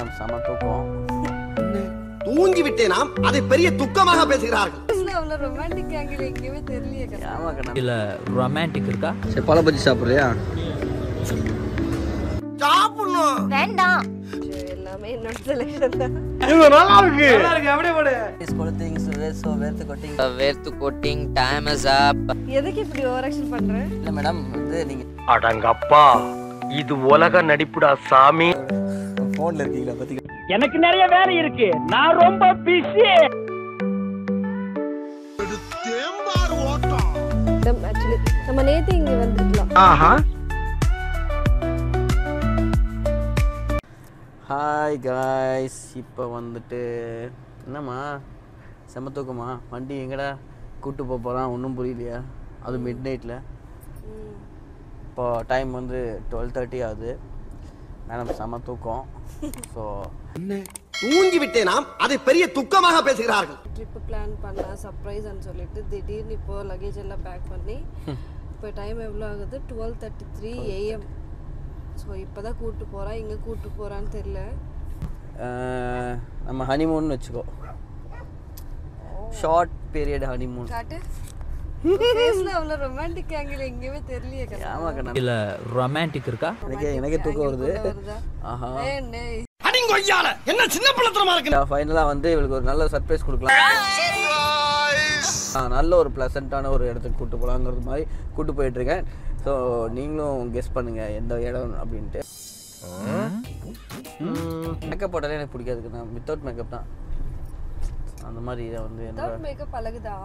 Madam செம தூக்கம். தூங்கி விட்டேனாம் அதை பெரிய துக்கமாக பேசுகிறார்கள். அவ்வளோ ரொமான்டிக் ஆங்கிள் எங்கேயுமே தெரியலையே. ஆமாக்கண்ணா. இல்ல ரொமான்டிக் இருக்கா? சரி பழ பஜ்ஜி சாப்பிட்றியா? சாப்பிடணும். வேண்டாம். எல்லாமே என்னோட செலக்ஷன் தான். இது நல்லா இருக்கு. நல்லா இருக்கு. அப்படியே போடு. இஸ் கொளுத்திங் சோ வேர்த்து கோட்டிங் டைம் இஸ் அப். எதுக்கு இப்படி ஓவர் ஆக்ஷன் பண்ற? இல்ல மேடம் வந்து நீங்க அடங்கப்பா இது உலக நடிப்புடா சாமி. போன்ல இருக்கீங்களா பாத்தீங்க? எனக்கு நிறைய வேலை இருக்கு, நான் ரொம்ப பிஸி. தேம்பார் ஓட்டம். ஆக்சுவலி நம்ம நேத்து இங்க வந்திருக்கலாம். ஆஹா. ஹாய் காய்ஸ், இப்போ வந்துட்டு என்னம்மா செம தூக்கமா? வண்டி எங்கடா கூப்பிட்டு போக போகிறான் ஒன்றும் புரியலையா? அது மிட் நைட்டில். இப்போ டைம் வந்து 12:30 ஆகுது. மேடம் செம தூக்கம். ஸோ தூங்கி விட்டேனாம் அதை பெரிய துக்கமாக பேசுகிறார்கள். ட்ரிப்பு பிளான் பண்ண சர்ப்ரைஸ்ன்னு சொல்லிட்டு திடீர்னு இப்போ லக்கேஜ் எல்லாம் பேக் பண்ணி இப்போ டைம் எவ்வளோ ஆகுது? 12:33 AM. ஸோ இப்போ தான் கூப்பிட்டு போகிறா. இங்கே கூப்பிட்டு போகிறான்னு தெரியல. நம்ம ஹனிமூன் வச்சுக்கோ. Short period honeymoon. காட்டு ஃபேஸ்ல அவ்வளோ ரொமான்டிக் ஆங்கிள் எங்கேயுமே தெரியலையே. ஆமாக்கண்ணா. இல்ல ரொமான்டிக் இருக்கா? எனக்கே தூக்கம் வருது. ஆஹா. அடிங்கொய்யால என்ன சின்ன பிள்ளைத்தனமா இருக்கு. ஃபைனலாக வந்து இவளுக்கு ஒரு நல்ல சர்ப்ரைஸ் கொடுக்கலாம். நல்ல ஒரு ப்ளசண்ட்டான ஒரு இடத்துக்கு கூப்பிட்டு போகலாங்கிறது மாதிரி கூப்பிட்டு போயிட்டுருக்கேன். ஸோ நீங்களும் கெஸ் பண்ணுங்கள் எந்த இடம் அப்படின்ட்டு. மேக்கப் போட்டாலே எனக்கு பிடிக்காதுக்குண்ணா. வித்தவுட் மேக்கப் தான் அந்த மாதிரி இதை வந்து என்னோட மேக்கப் அழகுதா.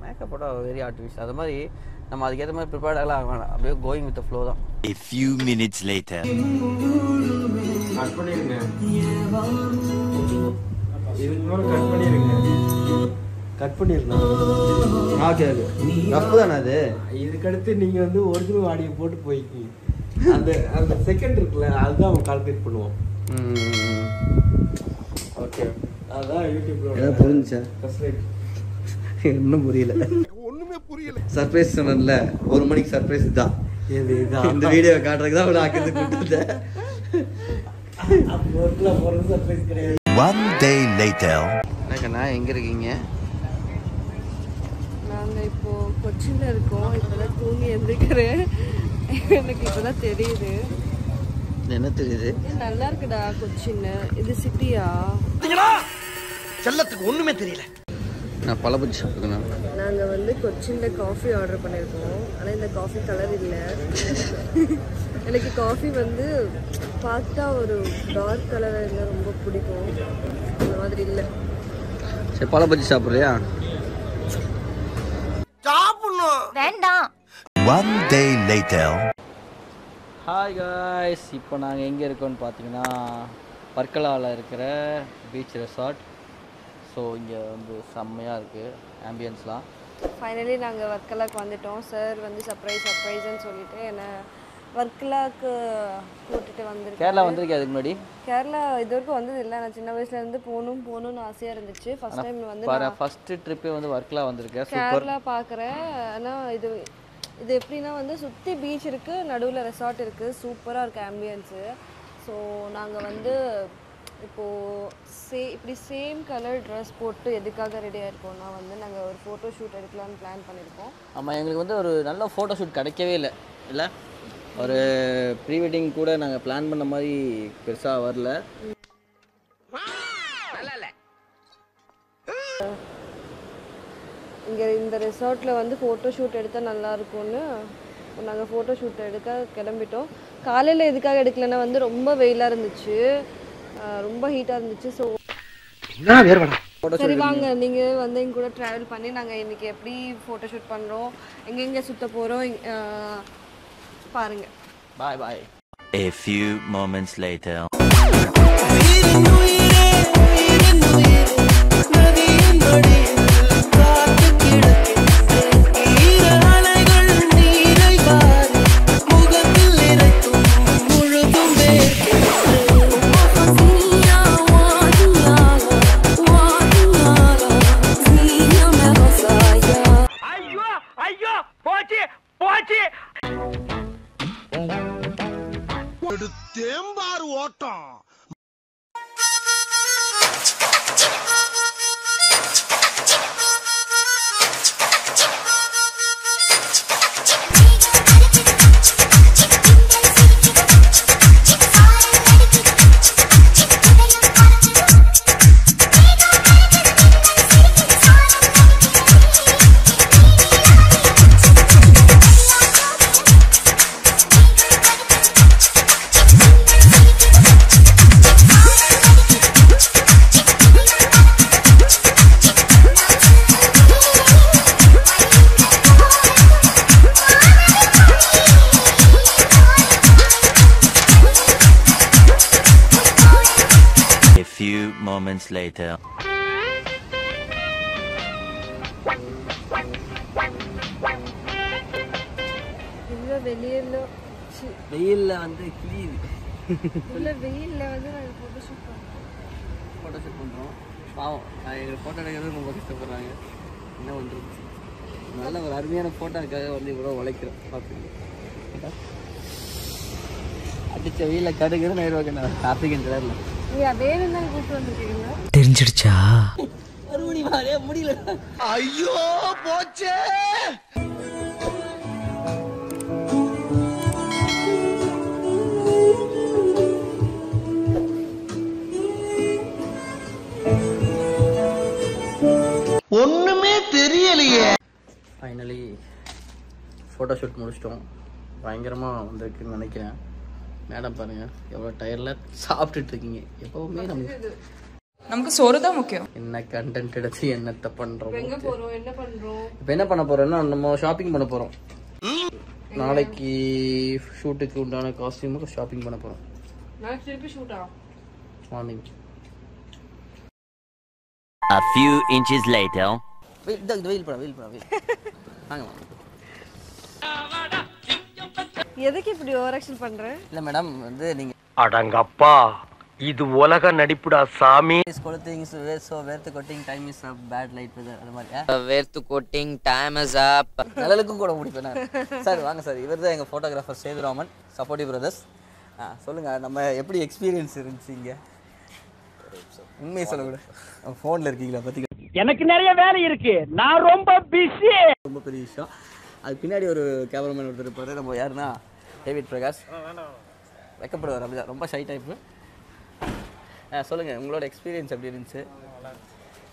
மேக்கப் போட்டால் வெரி ஆர்டிஃபிஷியல். அது மாதிரி நம்ம அதுக்கேற்ற மாதிரி ப்ரிப்பேர்டாகலாம் ஆக வேணாம். அப்படியே கோயிங் வித் ஃப்ளோ தான். A few minutes later. Cut பண்ணிருங்க. இதுக்கு மேல கட் பண்ணிருங்க. கட் பண்ணிரலாம். Okay okay. ரஃப் தானே அது. இதுக்கு அடுத்து நீங்க வந்து ஒரிஜினல் ஆடியோ போட்டு போய்க்கீங்க. அந்த அந்த செகண்ட் இருக்குல்ல அதுதான் அவன் கால்குலேட் பண்ணுவோம். ஓகே. அதான் யூடியூப்ல ஏதாவது புரிஞ்சுச்சா? இன்னும் புரியல. ஒண்ணுமே புரியல. சர்ப்ரைஸ் சொன்னேன்ல, 1 மணிக்கு சர்ப்ரைஸ் தான். இது இதான் இந்த வீடியோ காட்டுறதுக்கு தான் ஒரு ஆக்கிட்டு கொடுத்தேன். அப்போல ஒரு சர்ப்ரைஸ் கிடையாது. One day later. என்னக்கண்ணா எங்கே இருக்கீங்க? நாங்கள் இப்போ கொச்சின்ல இருக்கோம். இப்போதான் தூங்கி எழுந்திருக்கிறேன். எனக்கு இப்போதான் தெரியுது. என்ன தெரியுது? நல்லா இருக்குடா கொச்சின். இது சிட்டியா? செல்லத்துக்கு ஒண்ணுமே தெரியல. நான் பழ பஜ்ஜி சாப்பிட்டுக்கணும். நாங்கள் வந்து கொச்சினில் காஃபி ஆர்டர் பண்ணியிருக்கோம். ஆனால் இந்த காஃபி கலர் இல்லை. எனக்கு காஃபி வந்து பார்த்தா ஒரு டார்க் கலர் இருந்தால் ரொம்ப பிடிக்கும். அந்த மாதிரி இல்லை. சரி பழ பஜ்ஜி சாப்பிட்றியா? சாப்பிடணும். வேண்டாம். One day later. Hi guys, இப்போ நாங்கள் எங்கே இருக்கோம்னு பார்த்தீங்கன்னா பர்க்கலாவில் இருக்கிற பீச் ரெசார்ட். ஸோ இங்கே வந்து செம்மையாக இருக்குது ஆம்பியன்ஸ்லாம். ஃபைனலி நாங்கள் வர்க்கலாக்கு வந்துட்டோம். சார் வந்து சர்ப்ரைஸ்ன்னு சொல்லிட்டு என்னை வர்க்கலாக்கு கூட்டிகிட்டு வந்துருக்கேன். கேரளா வந்திருக்கேன் அதுக்கு முன்னாடி. கேரளா இது வரைக்கும் வந்தது இல்லை. நான் சின்ன வயசுலேருந்து போகணும்னு ஆசையாக இருந்துச்சு. ஃபஸ்ட் டைம் வந்து ஃபஸ்ட்டு ட்ரிப்பே வந்து வர்க்கலா வந்திருக்கேன். கேரளா பார்க்குறேன். ஆனால் இது எப்படின்னா வந்து சுற்றி பீச் இருக்குது, நடுவில் ரெசார்ட் இருக்குது. சூப்பராக இருக்குது ஆம்பியன்ஸு. ஸோ நாங்கள் வந்து இப்போது இப்படி சேம் கலர் ட்ரெஸ் போட்டு எதுக்காக ரெடியாக இருக்கோம்னா வந்து நாங்கள் ஒரு ஃபோட்டோ ஷூட் எடுக்கலான்னு பிளான் பண்ணியிருக்கோம். ஆமாம், எங்களுக்கு வந்து ஒரு நல்ல ஃபோட்டோ ஷூட் கிடைக்கவே இல்லை. ஒரு ப்ரீ வெட்டிங் கூட நாங்கள் பிளான் பண்ண மாதிரி பெருசாக வரல. இங்கே இந்த ரெசார்ட்டில் வந்து ஃபோட்டோ ஷூட் எடுத்தால் நல்லாயிருக்கும்னு நாங்கள் ஃபோட்டோ ஷூட் எடுக்க கிளம்பிட்டோம். காலையில் எதுக்காக எடுக்கலைன்னா வந்து ரொம்ப வெயிலாக இருந்துச்சு, ரொம்ப ஹீட்டாக இருந்துச்சு. ஸோ சரி வாங்க நீங்கள் வந்து எங்க கூட ட்ராவல் பண்ணி நாங்கள் இன்றைக்கி எப்படி ஃபோட்டோ ஷூட் பண்ணுறோம், எங்கெங்கே சுற்ற போகிறோம் பாருங்கள். பாய் பாய். A few moments later. தேம்பார் ஓட்டம். few moments later. இல்லை வெளியில் வெயிலில் வந்து கிளியுது. இல்லை வெயிலில் வந்து நாங்கள் ஃபோட்டோஷூட் பண்ணுறோம். பாவம் எங்கள் ஃபோட்டோ எடுக்கிறது ரொம்ப கஷ்டப்படுறாங்க. என்ன பண்ணுறது? நல்ல ஒரு அருமையான ஃபோட்டோக்காக வந்து இவ்வளோ உழைக்கிறோம். பார்த்துங்க அடித்த வெயிலில் கடுகுது நேரம் ஆப்பிரிக்கன் கலரில் வேணும் தான் கூப்பிட்டு வந்துருக்கீங்களா? தெரிஞ்சிடுச்சா? மறுபடியும் வரே முடியல. ஐயோ போச்சே. ஒண்ணுமே தெரியலையே. ஃபைனலி ஃபோட்டோ ஷூட் முடிச்சிட்டோம். பயங்கரமாக வந்திருக்குன்னு நினைக்கிறேன். மேடம் பாருங்கள் எவ்வளோ டயரில் சாப்பிட்டுட்டு இருக்கீங்க. எப்போவுமே நமக்கு சோறு தான் முக்கியம். என்ன கண்டென்ட் எடுத்து என்னத்தை பண்ணுறோம். எங்கே போகிறோம், என்ன பண்ணுறோம்? இப்போ என்ன பண்ண போகிறோம்னா நம்ம ஷாப்பிங் பண்ண போகிறோம். நாளைக்கு ஷூட்டுக்கு உண்டான காஸ்டியூமுக்கு ஷாப்பிங் பண்ண போகிறோம். நாளைக்கு திருப்பி ஷூட்டா? Morning. A few inches later. வெயில் படம் வாங்க. எதுக்கு இப்படி ஓவர் ஆக்ஷன் பண்ணுறேன்? இல்லை மேடம் வந்து நீங்கள் அடங்கப்பா இது உலக நடிப்புடா சாமி. திங்ஸ் வேர்த்து கொட்டிங் time is a bad light அது மாதிரி வேர்த்து கோட்டிங் டைம் இஸ் அப். நிழலுக்கும் கூட முடிப்பேன் சார். வாங்க சார், இவர் தான் எங்கள் ஃபோட்டோகிராஃபர் சேதுராமன், சப்போர்ட்டிவ் பிரதர்ஸ். சொல்லுங்கள் நம்ம எப்படி எக்ஸ்பீரியன்ஸ் இருந்துச்சு இங்கே? உண்மையை சொல்லக்கூட ஃபோனில் இருக்கீங்களா? பார்த்தீங்களா எனக்கு நிறைய வேலை இருக்கு, நான் ரொம்ப பிஸி. ரொம்ப பெரிய விஷயம். அது பின்னாடி ஒரு கேமராமேன் ஒருத்தர் இருப்பார். நம்ம யாருன்னா டேவிட் பிரகாஷ். வைக்கப்படுவார் அப்படிதான், ரொம்ப ஷை டைப்பு. சொல்லுங்கள் உங்களோட எக்ஸ்பீரியன்ஸ் எப்படி இருந்துச்சு?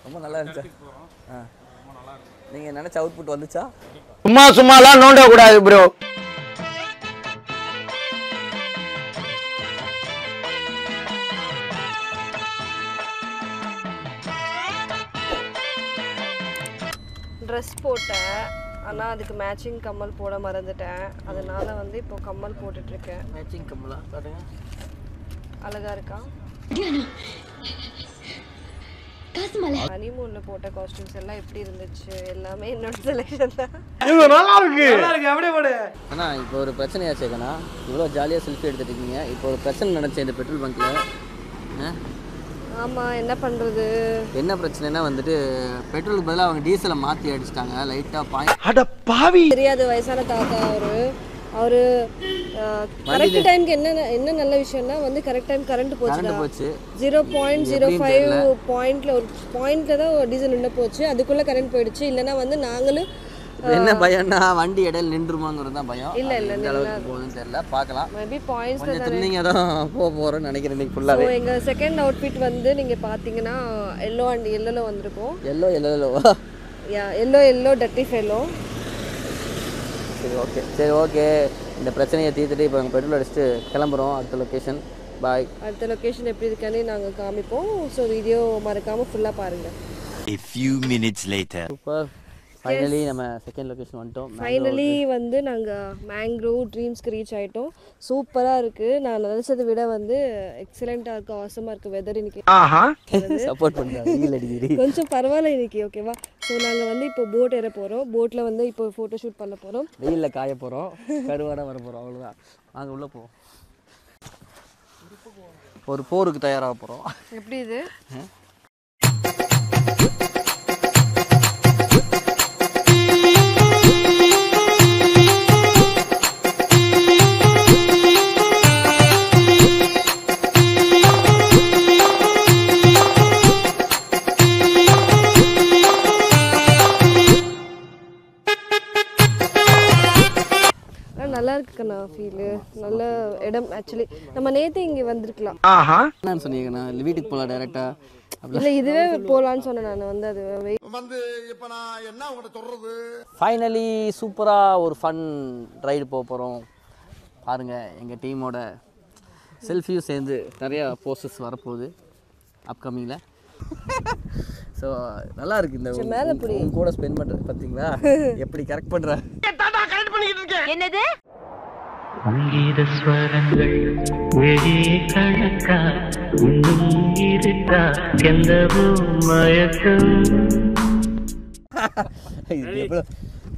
ரொம்ப நல்லா இருந்துச்சு. நீங்கள் நினச்ச அவுட்புட் வந்துச்சா? சும்மாலாம் நோண்ட கூடாது ப்ரோ. ட்ரெஸ் போட்டேன், ஆனால் அதுக்கு மேட்சிங் கம்மல் போட மறந்துட்டேன். அதனால வந்து இப்போ கம்மல் போட்டுட்ருக்கேன். மேட்சிங் கம்மலா பாருங்க, அழகா இருக்கா? ஹனிமூன்ல போட்ட காஸ்டியூம்ஸ் எல்லாம் எப்படி இருந்துச்சு? எல்லாமே என்னோட செலெக்ஷன் தான். நல்லா இருக்கு அப்படியே போடு. ஆனால் இப்போ ஒரு பிரச்சனையாச்சேக்கண்ணா, இவ்வளோ ஜாலியாக செல்ஃபி எடுத்துட்டு இருக்கீங்க. இப்போ ஒரு பிரச்சனை நடந்துச்சு இந்த பெட்ரோல் பங்க்கில். ஆமாம், என்ன பண்ணுறது? என்ன பிரச்சனைனா வந்துட்டு பெட்ரோலுக்கு பதிலாக அவங்க டீசலை மாற்றி அடிச்சிட்டாங்க லைட்டாக. அட பாவி. தெரியாது, வயசான தாத்தா அவரு கரெக்ட் டைம்க்கு என்ன நல்ல விஷயம்னா வந்து கரெக்ட் டைம் கரண்ட் போச்சு. 0.05 பாயிண்ட்ல ஒரு பாயிண்ட்ல தான் டீசல் நின்று போச்சு. அதுக்குள்ள கரண்ட் போயிடுச்சு. இல்லைன்னா வந்து நாங்களும் என்ன பயம்னா வண்டி இடையில நின்றுமாங்கிறது தான் பயம். இல்ல எந்த அளவுக்கு போகுதுன்னு தெரியல, பார்க்கலாம். மேபி பாயிண்ட்ஸ்ல கொஞ்சம் திரும்பிங்க தான் போறோம்னு நினைக்கிறேன் இன்னைக்கு ஃபுல்லாவே. எங்க செகண்ட் அவுட்ஃபிட் வந்து நீங்க பாத்தீங்கன்னா எல்லோ அண்ட் எல்லோல வந்திருக்கோம். Yellow dirty fellow. சரி ஓகே இந்த பிரச்சனையை தீர்த்துட்டு இப்போ நாங்கள் பெட்ரோல் அடிச்சுட்டு கிளம்புறோம். அடுத்த லொக்கேஷன் பாய். அடுத்த லொக்கேஷன் எப்படி இருக்கானே நாங்கள் காமிப்போம். ஸோ வீடியோ மறக்காமல் ஃபுல்லாக பாருங்கள். A few minutes later. Super. Finally நம்ம செகண்ட் லொக்கேஷன் வந்துட்டோம். ஃபைனலி வந்து நாங்கள் மேங்க்ரோவ் ட்ரீம்ஸ்க்கு ரீச் ஆகிட்டோம். சூப்பராக இருக்குது. நான் நினச்சதை விட வந்து எக்ஸலண்ட்டாக இருக்குது, ஆசமாக இருக்குது. வெதர் இன்னைக்கு சப்போர்ட் பண்ணுறாங்க, கொஞ்சம் பரவாயில்ல இன்னைக்கு. ஓகேவா? ஸோ நாங்கள் வந்து இப்போ போட் ஏற போகிறோம். போட்டில் வந்து இப்போ ஃபோட்டோ ஷூட் பண்ண போகிறோம். வெயிலில் காய போகிறோம், கருவாடாக வர போகிறோம். அவ்வளோதான். நாங்கள் உள்ளே போவோம். ஒரு போருக்கு தயாராக போகிறோம். எப்படி இது? நல்லா இருக்குண்ணா ஃபீலு. நல்ல இடம் ஆக்சுவலி. நம்ம நேற்று இங்கே வந்திருக்கலாம். என்னன்னு சொன்னீங்கண்ணா? வீட்டுக்கு போகலாம் டேரெக்டாக. இல்லை இதுவே போகலான்னு சொன்னேன் நான். வந்து அது வந்து இப்போ நான் என்ன உங்கள்கிட்ட சொல்றது? ஃபைனலி சூப்பராக ஒரு ஃபன் ரைடு போக போகிறோம். பாருங்கள் எங்கள் டீமோட செல்ஃபியும் சேர்ந்து நிறையா போஸ்டர்ஸ் வரப்போகுது அப்கமிங்கில். ஸோ நல்லா இருக்குது இந்த மேலே கூட ஸ்பெண்ட் பண்ணுறது. பார்த்தீங்களா எப்படி கரெக்ட் பண்ணுறேன்? என்னது? சங்கீத ஸ்வரங்கள் வெளியே கணக்கா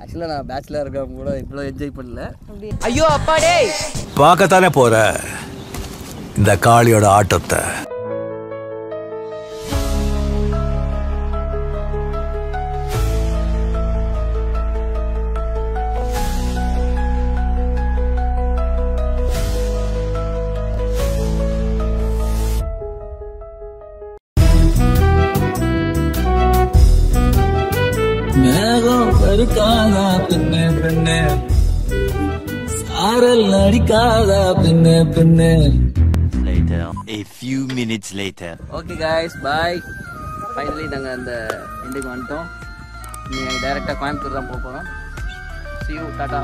ஆக்சுவலாக நான் பேச்சுலர் இருக்கவங்க கூட இவ்வளோ என்ஜாய் பண்ணல. ஐயோ அப்பாடே பார்க்கத்தானே போற இந்த காளியோட ஆட்டத்தை. மேகம் பெருக்காதா பெண்ணே பெண்ணே, சாரல் நடிக்காதா பெண்ணே பெண்ணே. Later. A few minutes later. Okay guys, bye. Finally நாங்கள் அந்த எண்டுக்கு வந்துட்டோம். நீங்கள் டைரெக்டாக கோயம்புத்தூர் தான் போக போகிறோம். See you, tata.